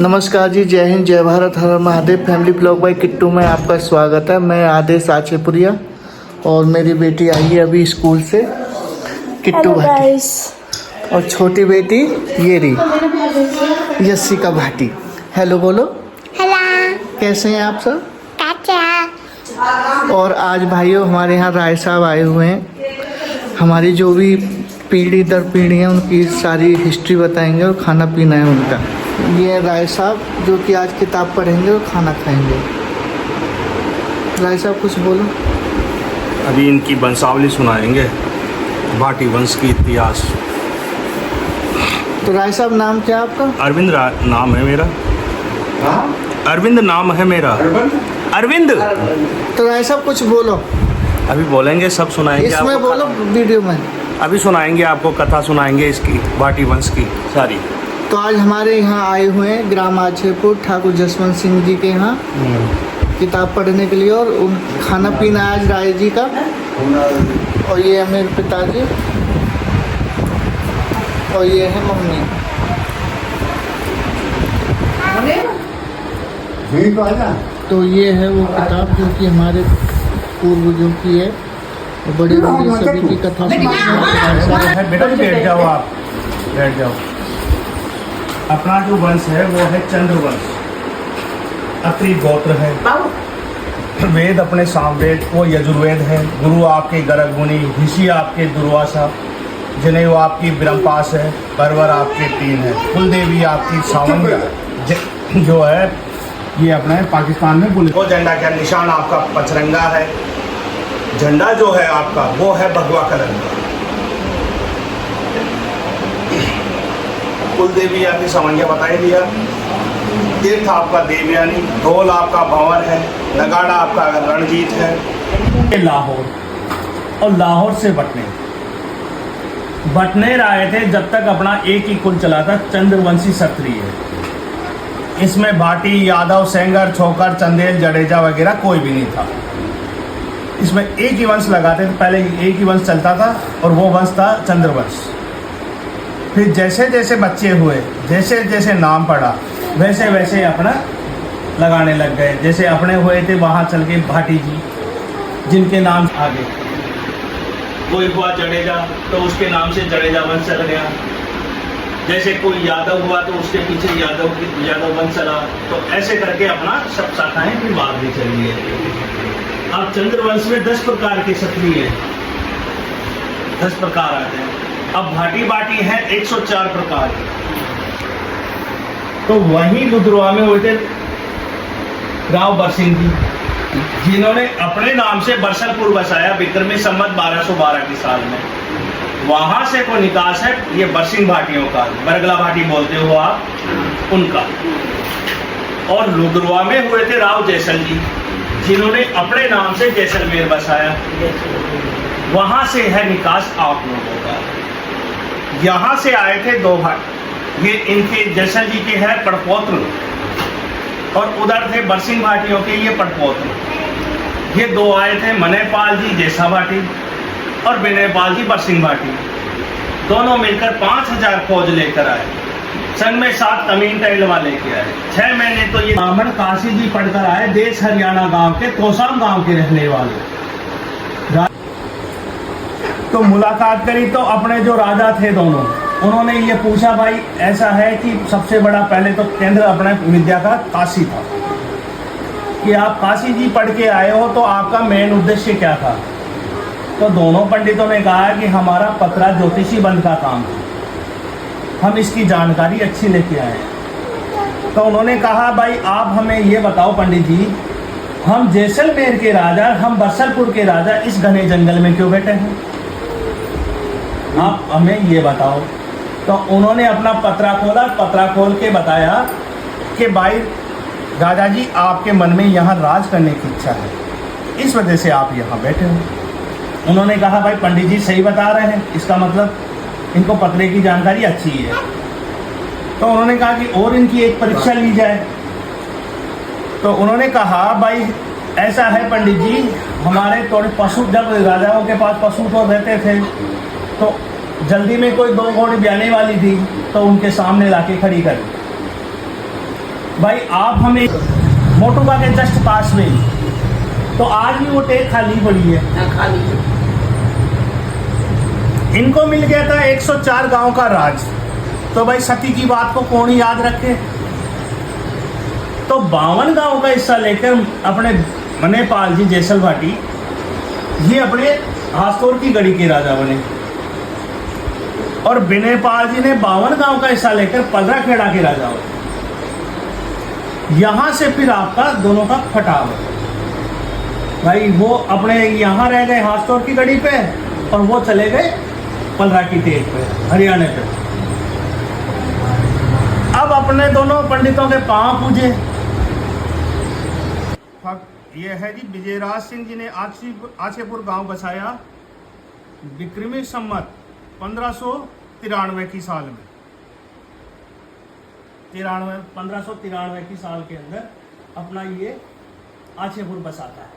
नमस्कार जी, जय हिंद, जय भारत, हर हर Mahadev. Family blog by Kittu में आपका स्वागत है। मैं आदेश आचेपुरिया और मेरी बेटी आई है अभी स्कूल से, किट्टू भाटी। और छोटी बेटी ये रही यस्सिका भाटी। हेलो बोलो। हेलो, कैसे हैं आप सब? अच्छा। और आज भाइयों हमारे यहाँ राय साहब आए हुए हैं। हमारी जो भी पीढ़ी दर पीढ़ी है उनकी सारी हिस्ट्री बताएंगे और खाना पीना है उनका। ये राय साहब जो कि आज किताब पढ़ेंगे और खाना खाएंगे। राय साहब कुछ बोलो। अभी इनकी वंशावली सुनाएंगे, भाटी वंश की इतिहास। तो राय साहब नाम क्या है आपका? अरविंद नाम है मेरा। अरविंद नाम है मेरा। अरविंद। तो राय साहब कुछ बोलो। अभी बोलेंगे, सब सुनाएंगे इसमें आपको। बोलो वीडियो में। अभी सुनाएंगे आपको, कथा सुनाएंगे इसकी, भाटी वंश की सारी। तो आज हमारे यहाँ आए हुए हैं ग्राम आचेपुर ठाकुर जसवंत सिंह जी के यहाँ किताब पढ़ने के लिए, और खाना पीना आज राय जी का। और ये है मेरे पिताजी और ये है मम्मी। तो ये है वो किताब जो कि हमारे पूर्वजों की है, और बड़े बड़े सभी की कथा सुनाते। बेटा जी बैठ जाओ, आप बैठ जाओ। अपना जो वंश है वो है चंद्रवंश, अत्रि गोत्र है। वेद अपने सामवेद, वो यजुर्वेद है। गुरु आपके गर्ग मुनि, ऋषि आपके दुर्वासा, जनेऊ आपकी ब्रह्मपास है, परवर आपके 3 है, कुलदेवी आपकी सावंगा जो है ये अपने पाकिस्तान में बुल। वो झंडा का निशान आपका पचरंगा है। झंडा जो है आपका वो है भगवा कलर का। कुलदेवी आपकी सावंगा बताई दिया। तीर्थ आपका देवयानी, ढोल आपका भंवर है, नगाड़ा आपका रणजीत है। लाहौर और लाहौर से बटनेर आए थे जब तक अपना एक ही कुल चला था, चंद्रवंशी क्षत्रिय। इसमें भाटी, यादव, सेंगर, छोकर, चंदेल, जडेजा वगैरह कोई भी नहीं था। इसमें एक ही वंश लगाते थे, पहले एक ही वंश चलता था और वो वंश था चंद्रवंश। फिर जैसे जैसे बच्चे हुए, जैसे जैसे नाम पड़ा, वैसे वैसे अपना लगाने लग गए। जैसे अपने हुए थे वहाँ चल के भाटी जी, जिनके नाम आगे कोई हुआ जडेजा तो उसके नाम से जडेजा वंश चल गया। जैसे कोई यादव हुआ तो उसके पीछे यादव वंश चला। तो ऐसे करके अपना सब शाखाएं फिर बाद में चली है। अब चंद्रवंश में 10 प्रकार के क्षत्रिय हैं, 10 प्रकार आते हैं। अब भाटी बाटी है 104 प्रकार के। तो वहीं लुधरवा में हुए थे राव बरसिंह जी, जिन्होंने अपने नाम से बरसलपुर बसाया विक्रमी संवत 1212 के साल में। वहां से को निकास है ये बरसिंह भाटियों का, बरगला भाटी बोलते हो आप उनका। और लुधरवा में हुए थे राव जैसल जी, जिन्होंने अपने नाम से जैसलमेर बसाया। वहां से है निकास आप लोगों का। यहाँ से आए थे 2 भाट, ये इनके जैसल जी के हैं पड़पोत्र, और उधर थे बरसिंह भाटियों के ये पड़पोत्र। ये 2 आए थे मनेपाल जी जैसा भाटी और विनयपाल जी बरसिंह भाटी। दोनों मिलकर 5000 फौज लेकर आए। संग में 7 तमीन टहलवा लेके आए। 6 महीने तो ये ब्राह्मण काशी जी पढ़कर आए, देश हरियाणा गांव के, तोसाम गांव के रहने वाले। तो मुलाकात करी तो अपने जो राजा थे दोनों, उन्होंने ये पूछा, भाई ऐसा है कि सबसे बड़ा पहले तो केंद्र अपने विद्या का काशी था, कि आप काशी जी पढ़ के आए हो तो आपका मेन उद्देश्य क्या था? तो दोनों पंडितों ने कहा कि हमारा पतरा ज्योतिषी बंद का काम है, हम इसकी जानकारी अच्छी लेके आए। तो उन्होंने कहा, भाई आप हमें ये बताओ पंडित जी, हम जैसलमेर के राजा, हम बरसलपुर के राजा इस घने जंगल में क्यों बैठे हैं? आप हमें ये बताओ। तो उन्होंने अपना पत्रा खोला, पत्रा खोल के बताया कि भाई राजा जी, आपके मन में यहाँ राज करने की इच्छा है, इस वजह से आप यहाँ बैठे हो। उन्होंने कहा, भाई पंडित जी सही बता रहे हैं, इसका मतलब इनको पत्रे की जानकारी अच्छी है। तो उन्होंने कहा कि और इनकी एक परीक्षा ली जाए। तो उन्होंने कहा, भाई ऐसा है पंडित जी, हमारे थोड़े पशु, जब राजाओं के पास पशु तो रहते थे, तो जल्दी में कोई 2 घोड़ी ब्याने वाली थी, तो उनके सामने लाके खड़ी कर। भाई आप हमें मोटोबा के जस्ट पास में, तो आज भी वो टेक खाली पड़ी है। खाली इनको मिल गया था 104 गांव का राज, तो भाई सती की बात को कौन ही याद रखे। तो 52 गांव का हिस्सा लेकर अपने मनेपाल जी जैसल भाटी ये अपने हास्तौर की गढ़ी के राजा बने, और बिनेपाल जी ने 52 गांव का हिस्सा लेकर 15 खेड़ा के राजा हुए। यहां से फिर आपका दोनों का फटाव है भाई, वो अपने यहाँ रह गए हास्तौर की गढ़ी पे, और वो चले गए पलरा की टेक पे, हरियाणा पे। अब अपने दोनों पंडितों के पांव पूजे। ये है जी विजयराज सिंह जी ने आछेपुर गांव बसाया विक्रमी संमत 1593 की साल में। 1593 की साल के अंदर अपना ये आछेपुर बसाता है।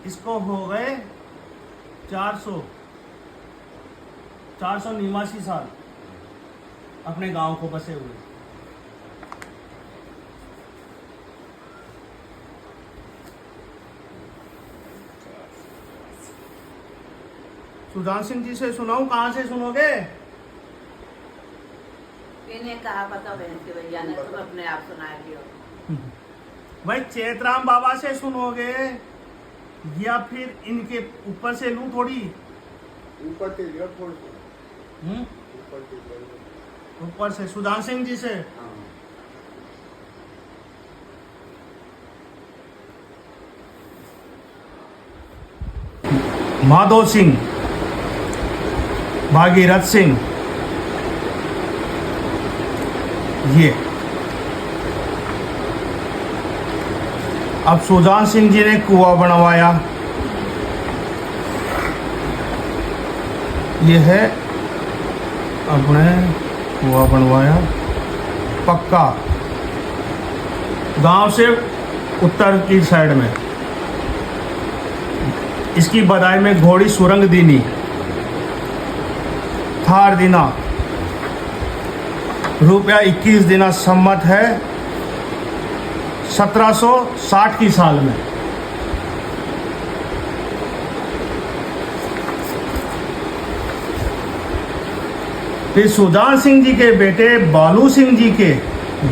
इसको हो गए 489 साल अपने गांव को बसे हुए। सुजान सिंह जी से सुनाऊं, कहां से सुनोगे? इन्हें कहा पता बहन के भैया ने, तुम अपने आप सुना दियो। भाई चेतराम बाबा से सुनोगे या फिर इनके ऊपर से लूं थोड़ी? ऊपर से सुजान सिंह जी से। माधो सिंह, भागीरथ सिंह, ये अब सुजान सिंह जी ने कुआं बनवाया। ये है अपने कुआं बनवाया पक्का, गांव से उत्तर की साइड में। इसकी बदाई में घोड़ी सुरंग दीनी, थार दिना, रुपया 21 दिना, सम्मत है 1760 की साल में। फिर सुजान सिंह जी के बेटे बालू सिंह जी के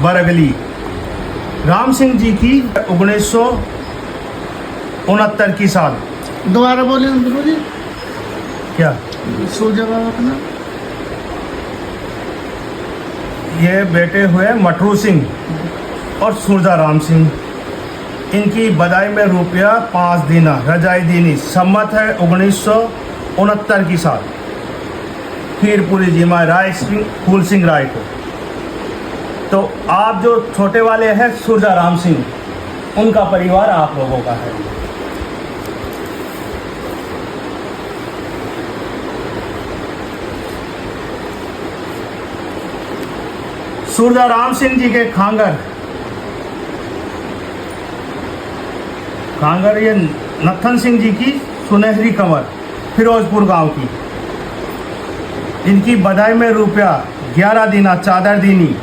बरगली राम सिंह जी की 1969 की साल। दोबारा बोले गुरु जी, क्या सूर्य बाबा अपना? ये बेटे हुए मटरू सिंह और सूरजा राम सिंह। इनकी बदाई में रुपया 5 दीना, रजाई दीनी, सम्मत है 1969 की साल। खीरपुरी जीमा राय सिंह, फूल सिंह राय को। तो आप जो छोटे वाले हैं सूरजा राम सिंह, उनका परिवार आप लोगों का है। सूरजा राम सिंह जी के खांगर ये नथन सिंह जी की सुनहरी कंवर, फिरोजपुर गांव की। इनकी बधाई में रुपया 11 दीना, चादर दीनी,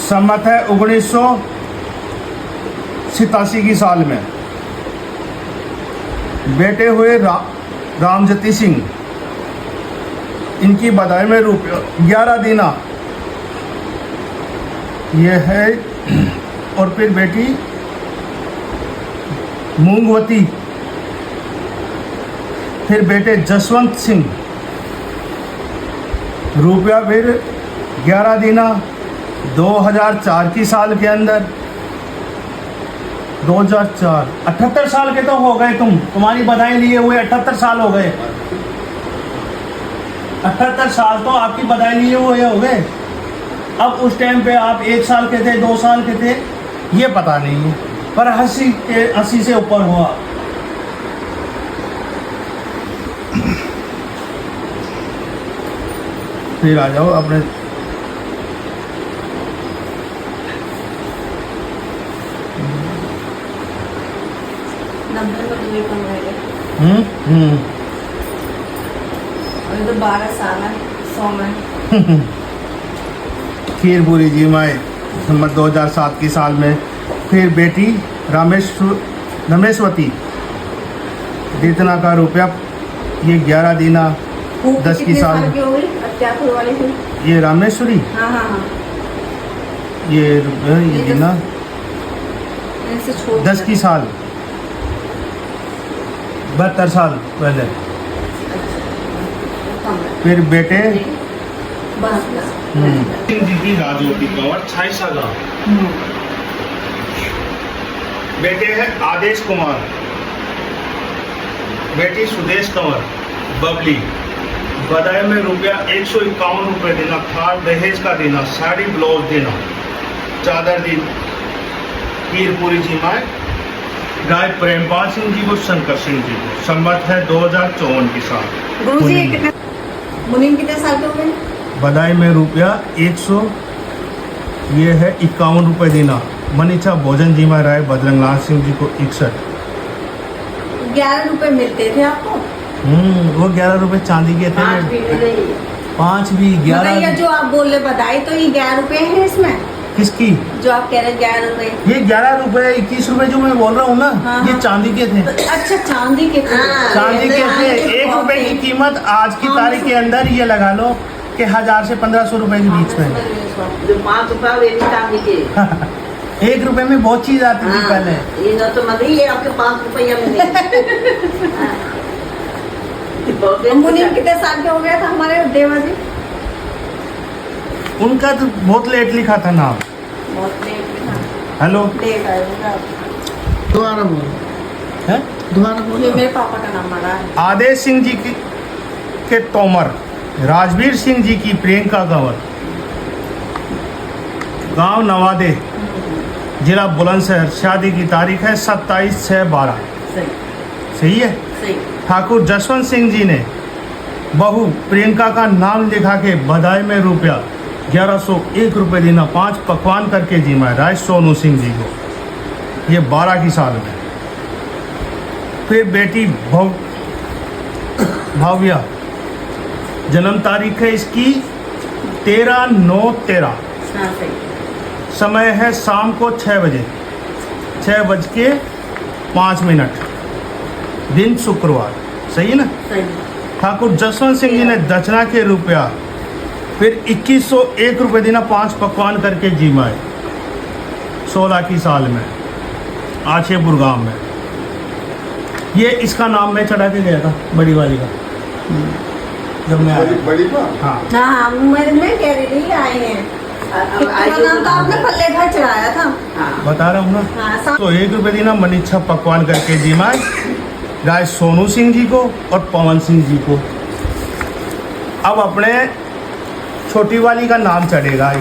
सम्मत है 1987 की साल में। बेटे हुए रामजती सिंह, इनकी बधाई में रुपया 11 दीना, ये है। और फिर बेटी मूंगवती, फिर बेटे जसवंत सिंह, रुपया फिर 11 दीना 2004 की साल के अंदर। 2004, 78 साल के तो हो गए तुम्हारी बधाई लिए हुए 78 साल हो गए। 78 साल तो आपकी बधाई लिए हुए हो गए। अब उस टाइम पे आप 1 साल के थे, 2 साल के थे, ये पता नहीं है, पर 80 से ऊपर हुआ। फिर आ जाओ अपने नंबर में तो कम रह गए। अभी तो 12 साल है 100 में। खीरपुरी जी माए संमत 2007 की साल में। फिर बेटी रमेशवती जितना का रुपया, ये 11 दीना 10 की साल की हो गई अत्यापुर वाली थी। ये रामेश्वरी, हाँ हाँ हाँ ये दीना इनसे छोटी 10 की साल 72 साल पहले। फिर बेटे सिंह जी की राजवती कंवर 26 साल। बेटे है आदेश कुमार, बेटी सुदेश कंवर बबली। बधाई में रुपया 151 रुपये देना, थार दहेज का देना, साड़ी ब्लाउज देना, चादर दी, खीर पूरी जी माए। राय प्रेमपाल सिंह जी को, शंकर सिंह जी को। संमत है 2054 की साल। गुरु जी मुनीम कितने साल के हो गए? बधाई में रुपया 100, ये है 51 रुपये देना। मनीषा भोजन जी माए राय बजरंगलाल सिंह जी को 61। 11 रुपए मिलते थे आपको? वो 11 रुपये चांदी के थे। 5 भी मिले। 5 भी 11 ये जो आप बोल रहे बधाई, तो ये 11 रुपए हैं इसमें? किसकी? जो आप कह रहे 11 रुपए। ये 11 रुपये 21 रुपये जो मैं बोल रहा हूँ ना, हाँ, ये हाँ। चांदी के थे। अच्छा चांदी के थे। चांदी के थे। 1 रुपए की कीमत आज की तारीख के अंदर ये लगा लो कि 1000 से 1500 रुपए के बीच में। जो 5 रुपए वे भी चांदी के। 1 रुपए में बहुत चीज आती थी पहले। ये ना तो मत ये आपके 5 रुपया में मुनीम कितने साल के हो गया था हमारे देवा जी? उनका तो बहुत लेट लिखा था नाम। बहुत लेट था। हेलो, लेट आएगा। दोबारा बोलो, है? दोबारा बोलो। ये मेरे पापा का नाम लगा है। आदेश सिंह जी के तोमर, राजवीर सिंह जी की प्रियंका कंवर, गांव नवादे, जिला बुलंदशहर। शादी की तारीख है 27/6/12। सही सही है। सही। ठाकुर जसवंत सिंह जी ने बहू प्रियंका का नाम लिखा के बधाई में रुपया 1101 रुपये देना, 5 पकवान करके जीमा राय सोनू सिंह जी को, ये 12 की साल में। फिर बेटी भाव्या, जन्म तारीख है इसकी 13/9/13। हाँ सही। समय है शाम को 6 बजे, 6:05। दिन शुक्रवार। सही है ना? सही। ठाकुर जसवंत सिंह जी ने दक्षिणा के रुपया फिर 2101 रुपये देना, 5 पकवान करके जीमाए 16 की साल में, आछेपुर गांव में। ये इसका नाम मैं चढ़ा के गया था, बड़ी वाली का, जब मैं आया। बड़ी बात। हाँ, हाँ मैं कह रही थी आए हैं। कितना नाम तो आपने पल्ले घर चढ़ाया था। बता रहा हूँ ना। हाँ तो 1 रुपये देना, मनीषा पकवान करके जीमाए राय सोनू सिंह जी को और पवन सिंह जी को। अब अपने छोटी वाली का नाम चढ़ेगा।